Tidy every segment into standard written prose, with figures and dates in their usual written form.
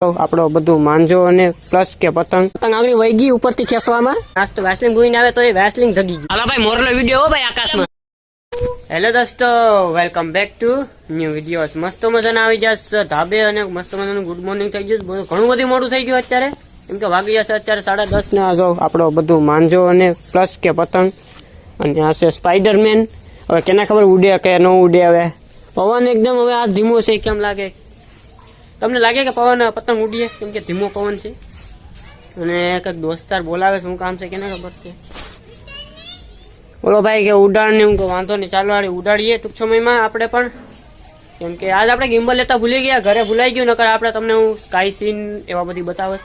આપણો બધું માંજો અને પ્લસ કે પતંગ આગળ વહી ગઈ ઉપરથી ખેંચવામાં આજ તો વેસલિંગ ભૂઈને આવે તો એ વેસલિંગ ધગી ગઈ. હાલો ભાઈ મોરલો વિડીયો હો ભાઈ આકાશમાં. હેલો દોસ્તો, welcome back to new videos. મસ્ત મજાના આવી જશે ધાબે અને મસ્ત મજાનું ગુડ મોર્નિંગ થઈ ગયું. ઘણું બધું મોડું થઈ ગયું અત્યારે, કેમ કે વાગી જશે અત્યારે 10:30 ને. આ જો આપણો બધું માંજો અને પ્લસ કે પતંગ અને આ છે સ્પાઈડરમેન. હવે કેના ખબર ઉડે કે ન ઉડે. હવે પવન એકદમ હવે આ ધીમો છે. કેમ લાગે તમને લાગે કે પવન પતંગ ઉડીએ? કેમ કે ધીમો પવન છે અને કંઈક દોસ્તાર બોલાવે છે. શું કામ છે કેને ખબર છે. બોલો ભાઈ કે ઉડાડને હું વાંધો નહીં, ચાલો આડી ઉડાડીએ ટૂંક સમયમાં આપણે પણ. કેમ કે આજ આપણે ગિમ્બલ લેતા ભૂલી ગયા, ઘરે ભૂલાઈ ગયું. નકર આપણે તમને હું સ્કાય સીન એવા બધી બતાવે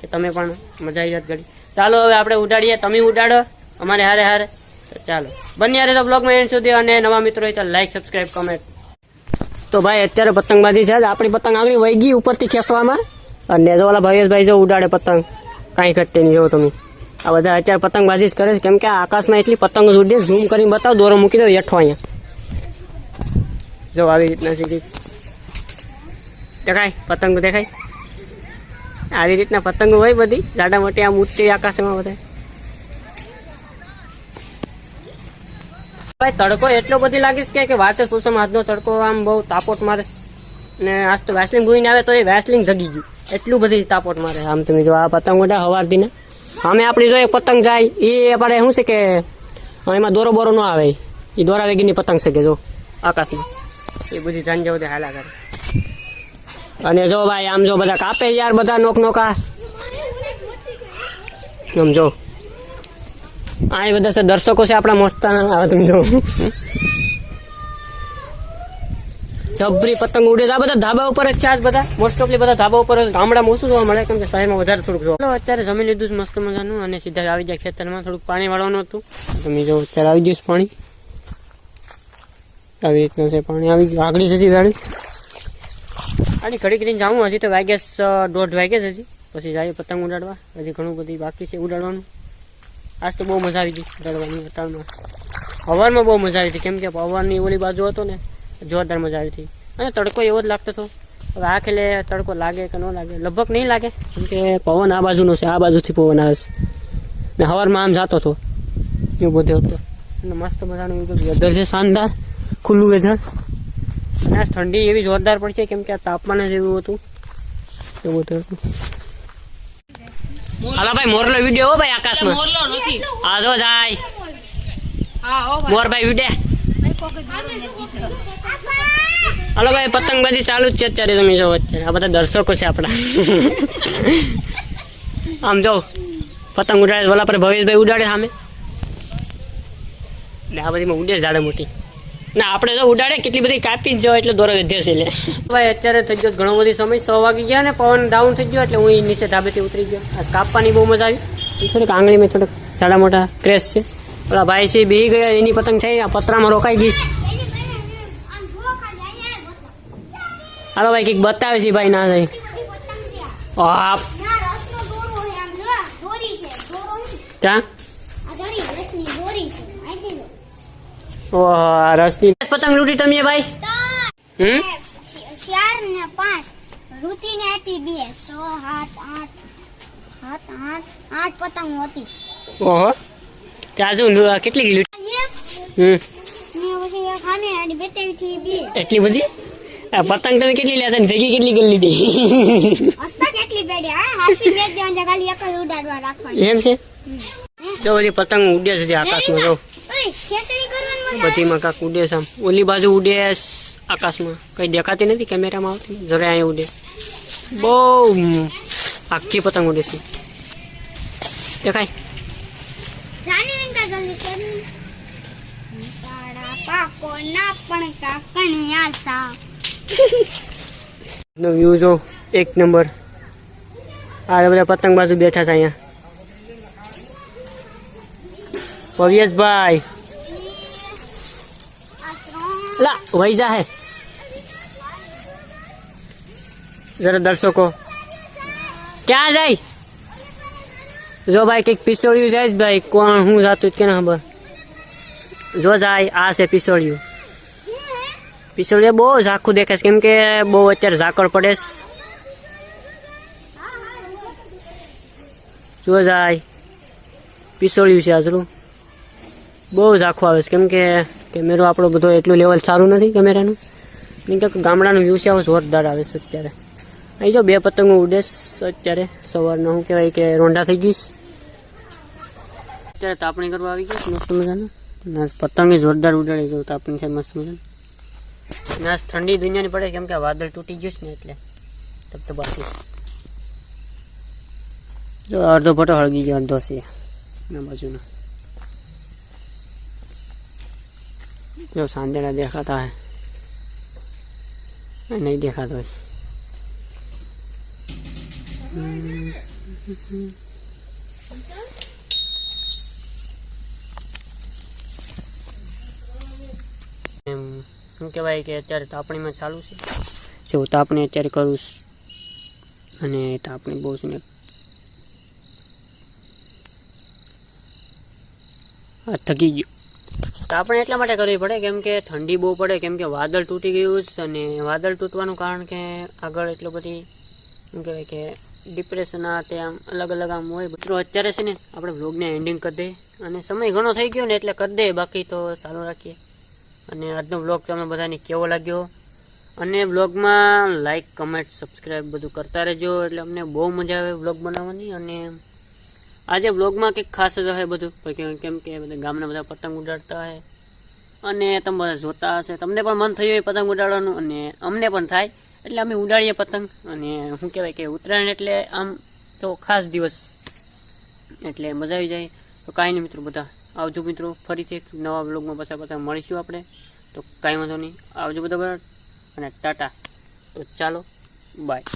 કે તમે પણ મજા આવી જાત ઘડી. ચાલો હવે આપણે ઉડાડીએ, તમે ઉડાડો અમારે હારે હારે. તો ચાલો બન્યા રહે તો બ્લોગમાં એન્ડ સુધી. અને નવા મિત્રો હોય તો લાઈક સબસ્ક્રાઈબ કમેન્ટ. તો ભાઈ અત્યારે પતંગબાજી છે. આપણી પતંગ આગળ વહી ગઈ ઉપરથી ખેંચવામાં. અને જો ઓલા ભાઈ જો ઉડાડે પતંગ, કાંઈ ઘટે નહીં. જો તમે આ બધા અત્યારે પતંગબાજી જ કરે છે. કેમ કે આકાશમાં એટલી પતંગ ઉડે, ઝૂમ કરીને બતાવો, દોરો મૂકી દો હેઠો અહીંયા. જો આવી રીતના સીધી દેખાય પતંગ, દેખાય આવી રીતના પતંગો હોય બધી જાડા મોટી આમ ઉડતી આકાશમાં બધા. ભાઈ તડકો એટલો બધી લાગીશ કે વાત જ પૂછો. આજનો તડકો આમ બહુ તાપોટ મારે ને. આજ તો વેસલિંગ ભૂઈને આવે તો એ વેસલિંગ ધગી ગયું, એટલું બધી તાપોટ મારે. આમ તમે જો આ પતંગ ઉડા હવારથી ને અમે આપણી જો એક પતંગ જાય એ આપણે શું છે કે એમાં દોરો બોરો ન આવે, એ દોરા વેગીની પતંગ છે કે જો આકાશમાં એ બધી જાન જાવ હાલા કરે. અને જો ભાઈ આમ જો બધા કાપે યાર, બધા નોકા આમ જો. આ બધા છે દર્શકો છે આપણા મોસ્તાના. આવે તમે જો જબરી પતંગ ઉડે છે. આ બધા ધાબા ઉપર જ છે આજ બધા, મોસ્ટ ઓફલી બધા ધાબા ઉપર. ગામડામાં ઓછું જોવા મળે, કેમ કે શહેરમાં વધારે થોડુંક જોવા. અત્યારે જમી લીધું છે મસ્ત મજાનું અને સીધા આવી જાય ખેતરમાં. થોડુંક પાણી વાળવાનું હતું. તમે જો અત્યારે આવી જઈશ પાણી. આવી રીતના છે પાણી આવી ગયું. આગળ છે ગાડી આની ઘડી કરીને જાઉં. હજી તો વાગ્યા 1:30 વાગ્યા છે હજી. પછી જાય પતંગ ઉડાડવા. હજી ઘણું બધી બાકી છે ઉડાડવાનું. આજ તો બહુ મજા આવી ગઈ ઉડાડવાની. અટાણમાં હવારમાં બહુ મજા આવી હતી, કેમ કે પવનની ઓલી બાજુ હતો ને, જોરદાર મજા આવી હતી. અને તડકો એવો જ લાગતો હતો. હવે આ ખેલે તડકો લાગે કે ન લાગે, લગભગ નહીં લાગે, કેમ કે પવન આ બાજુનો છે. આ બાજુથી પવન આવે છે ને હવારમાં આમ જતો હતો એવું બધું હતું. અને મસ્ત મજાનું વેધર છે, શાનદાર ખુલ્લું વેધર. અને આ ઠંડી એવી જોરદાર પડશે, કેમ કે આ તાપમાન જ એવું હતું એવું બધું હતું. હાલો ભાઈ મોરલો વિડીયો હો ભાઈ આકાશમાં. હા જો જાય મોર ભાઈ વિડીયો. હાલો ભાઈ પતંગબાજી ચાલુ જ છે અત્યારે. તમે જો અત્યારે આ બધા દર્શકો છે આપણા. આમ જો પતંગ ઉડાડે, ઓલા પર ભવેશભાઈ ઉડાડે સામે. આ બધીમાં ઉડે ઝાડે મોટી ના. આપણે તો ઉડાડે કેટલી બધી કાપી જ જાવ એટલે દોરો વધે છે. એટલે ભાઈ અત્યારે થઈ ગયો ઘણો બધી સમય, 6 વાગી ગયા ને પવન ડાઉન થઈ ગયો એટલે હું નીચે ધાબેથી ઉતરી ગયો. આ કાપવાની બહુ મજા આવી. થોડીક આંગળીમાં થોડાક ઝાડા મોટા ક્રેશ છે. ઓલા ભાઈ છે બેહી ગયા, એની પતંગ છે આ પતરામાં રોકાઈ ગઈ. હાલો ભાઈ કંઈક બતાવે છે ભાઈ. ના થાય ક્યાં ઓહ રસની પતંગ લૂંટી તમે ભાઈ. 4 ને 5 રૂતીને આપી 2 6 7 8 પતંગ હતી. ઓહો ત્યાં શું કેટલી લૂંટી? એટલી બધી પતંગ તમે કેટલી લેશે? ભેગી કેટલી કરી લીધી? એમ છે. જો બધી પતંગ ઉડે છે આકાશમાં. જો બધીમાં કાંક ઉડે છે. આમ ઓલી બાજુ ઉડે આકાશમાં, કઈ દેખાતી નથી કેમેરામાં આવતી. જરા અહીંયા ઉડે, બહુ આખી પતંગ ઉડે છે. દેખાય નો વ્યૂ જો એક નંબર. આ બધા પતંગ બાજુ બેઠા છે અહીંયા. પવ્યેશભાઈ લા વહી જા હે જરા દર્શકો ક્યાં જાય? જો ભાઈ કંઈક પિસોળિયું જાય જ ભાઈ. કોણ હું જાતું કે ના ખબર. જો જાય આ છે પિસોળિયું. પિસોળિયું બહુ ઝાખું દેખાય છે, કેમ કે બહુ અત્યારે ઝાકળ પડે છે. જો જાય પિસોળ્યું છે આજરું બહુ જ આખું આવે છે કેમ કે કેમેરો આપણો બધો એટલું લેવલ સારું નથી કેમેરાનું નહીં કે ગામડાનું વ્યૂ છે આવો જોરદાર આવે છે અત્યારે અહીં જો 2 પતંગો ઉડે છે અત્યારે સવારના શું કહેવાય કે રોંઢા થઈ ગઈશ અત્યારે તાપણી કરવા આવી ગઈ મસ્ત મજાનું પતંગ જોરદાર ઉડાડી જો તાપણી છે મસ્ત મજાનું ના ઠંડી દુનિયાની પડે કેમ કે વાદળ તૂટી ગયું છે ને એટલે તબ બાકી જો અડધો ફોટો હળગી ગયો અડધો છે ના બાજુનો જો સાંજેના દેખાતા હે नहीं देखा तो શું કહેવાય કે અત્યારે તાપણીમાં ચાલુ છે જો તાપણી અત્યારે કરું અને તાપણી બહુ છે ને થકી ગયો તાપણી એટલા માટે કરવી પડે કેમ કે ઠંડી બહુ પડે કેમ કે વાદળ તૂટી ગયું છે અને વાદળ તૂટવાનું કારણ કે આગળ એટલો બધી શું કહેવાય કે ડિપ્રેશન આ તે આમ અલગ અલગ આમ હોય મિત્રો અત્યારે છે ને આપણે વ્લોગને એન્ડિંગ કરી દઈએ અને સમય ઘણો થઈ ગયો ને એટલે કરી દઈએ બાકી તો ચાલુ રાખીએ અને આજનો વ્લોગ તમને બધાને કેવો લાગ્યો અને વ્લોગમાં લાઈક કમેન્ટ સબસ્ક્રાઈબ બધું કરતા રહેજો એટલે અમને બહુ મજા આવે વ્લોગ બનાવવાની અને આજે વ્લોગમાં કંઈક ખાસ જ હશે બધું કેમ કે બધા ગામના બધા પતંગ ઉડાડતા હશે અને તમે બધા જોતા હશે તમને પણ મન થયું હોય પતંગ ઉડાડવાનું અને અમને પણ થાય એટલે અમે ઉડાડીએ પતંગ અને શું કહેવાય કે ઉત્તરાયણ એટલે આમ તો ખાસ દિવસ એટલે મજા આવી જાય તો કાંઈ નહીં મિત્રો બધા આવજો મિત્રો ફરીથી એક નવા વ્લોગમાં પાછા મળીશું આપણે તો કાંઈ વાંધો નહીં આવજો બધા બરાબર અને ટાટા તો ચાલો બાય